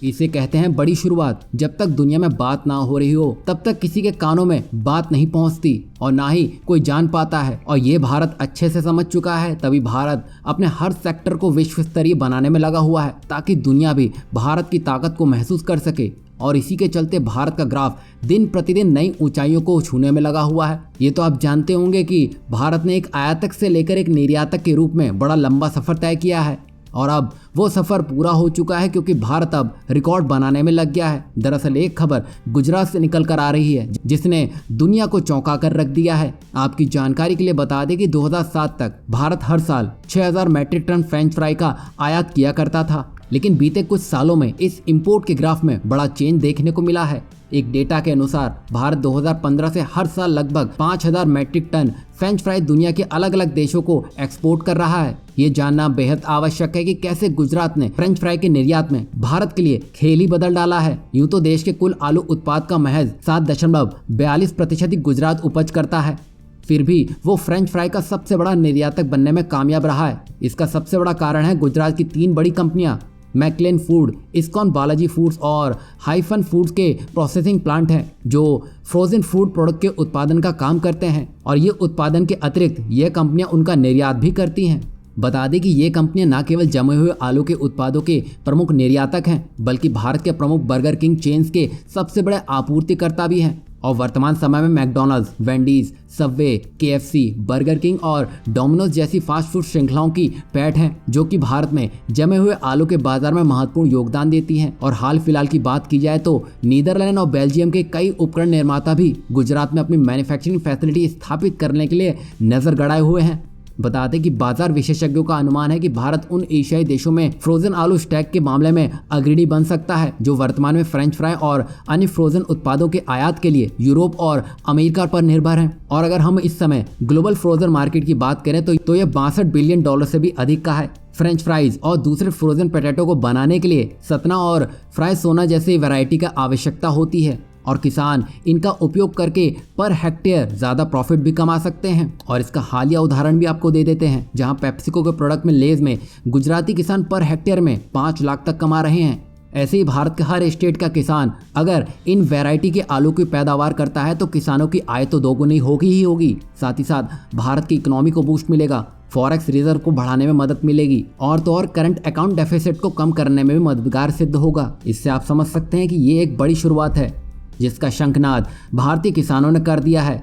इसे कहते हैं बड़ी शुरुआत। जब तक दुनिया में बात ना हो रही हो तब तक किसी के कानों में बात नहीं पहुंचती और ना ही कोई जान पाता है। और ये भारत अच्छे से समझ चुका है, तभी भारत अपने हर सेक्टर को विश्व स्तरीय बनाने में लगा हुआ है ताकि दुनिया भी भारत की ताकत को महसूस कर सके। और इसी के चलते भारत का ग्राफ दिन प्रतिदिन नई ऊंचाइयों को छूने में लगा हुआ है। ये तो आप जानते होंगे कि भारत ने एक आयातक से लेकर एक निर्यातक के रूप में बड़ा लंबा सफर तय किया है और अब वो सफर पूरा हो चुका है क्योंकि भारत अब रिकॉर्ड बनाने में लग गया है। दरअसल एक खबर गुजरात से निकल कर आ रही है जिसने दुनिया को चौंका कर रख दिया है। आपकी जानकारी के लिए बता दें कि 2007 तक भारत हर साल 6000 मैट्रिक टन फ्रेंच फ्राई का आयात किया करता था, लेकिन बीते कुछ सालों में इस इंपोर्ट के ग्राफ में बड़ा चेंज देखने को मिला है। एक डेटा के अनुसार भारत 2015 से हर साल लगभग 5000 मैट्रिक टन फ्रेंच फ्राई दुनिया के अलग अलग देशों को एक्सपोर्ट कर रहा है। ये जानना बेहद आवश्यक है कि कैसे गुजरात ने फ्रेंच फ्राई के निर्यात में भारत के लिए खेल ही बदल डाला है। यूं तो देश के कुल आलू उत्पाद का महज 7.42% ही गुजरात उपज करता है, फिर भी वो फ्रेंच फ्राई का सबसे बड़ा निर्यातक बनने में कामयाब रहा है। इसका सबसे बड़ा कारण है गुजरात की 3 बड़ी कंपनियां McLane food, Iscon Balaji foods और हाइफन फूड्स के प्रोसेसिंग प्लांट हैं जो फ्रोजन फूड प्रोडक्ट के उत्पादन का काम करते हैं। और ये उत्पादन के अतिरिक्त ये कंपनियां उनका निर्यात भी करती हैं। बता दें कि ये कंपनियां न केवल जमे हुए आलू के उत्पादों के प्रमुख निर्यातक हैं बल्कि भारत के प्रमुख बर्गर किंग चेन्स के सबसे बड़े आपूर्तिकर्ता भी हैं। और वर्तमान समय में McDonald's, वेंडीज, Subway, KFC, burger king और डोमिनोज जैसी फास्ट फूड श्रृंखलाओं की पैठ हैं जो कि भारत में जमे हुए आलू के बाजार में महत्वपूर्ण योगदान देती हैं। और हाल फिलहाल की बात की जाए तो नीदरलैंड और बेल्जियम के कई उपकरण निर्माता भी गुजरात में अपनी मैन्युफैक्चरिंग फैसिलिटी स्थापित करने के लिए नजर गड़ाए हुए हैं। बता दें कि बाजार विशेषज्ञों का अनुमान है कि भारत उन एशियाई देशों में फ्रोजन आलू स्टैक के मामले में अग्रणी बन सकता है जो वर्तमान में फ्रेंच फ्राई और अन्य फ्रोजन उत्पादों के आयात के लिए यूरोप और अमेरिका पर निर्भर हैं। और अगर हम इस समय ग्लोबल फ्रोजन मार्केट की बात करें तो यह $62 बिलियन से भी अधिक का है। फ्रेंच फ्राइज और दूसरे फ्रोजन पोटैटो को बनाने के लिए सतना और फ्राई सोना जैसी वैरायटी का आवश्यकता होती है और किसान इनका उपयोग करके पर हेक्टेयर ज्यादा प्रॉफिट भी कमा सकते हैं। और इसका हालिया उदाहरण भी आपको दे देते हैं जहां पेप्सिको के प्रोडक्ट में लेज में गुजराती किसान पर हेक्टेयर में 5 लाख तक कमा रहे हैं। ऐसे ही भारत के हर स्टेट का किसान अगर इन वैरायटी के आलू की पैदावार करता है तो किसानों की आय तो दोगुनी होगी ही होगी, साथ ही साथ भारत की इकोनॉमी को बूस्ट मिलेगा, फॉरेक्स रिजर्व को बढ़ाने में मदद मिलेगी और तो और करंट अकाउंट डेफिसिट को कम करने में भी मददगार सिद्ध होगा। इससे आप समझ सकते हैं कि ये एक बड़ी शुरुआत है जिसका शंखनाद भारतीय किसानों ने कर दिया है।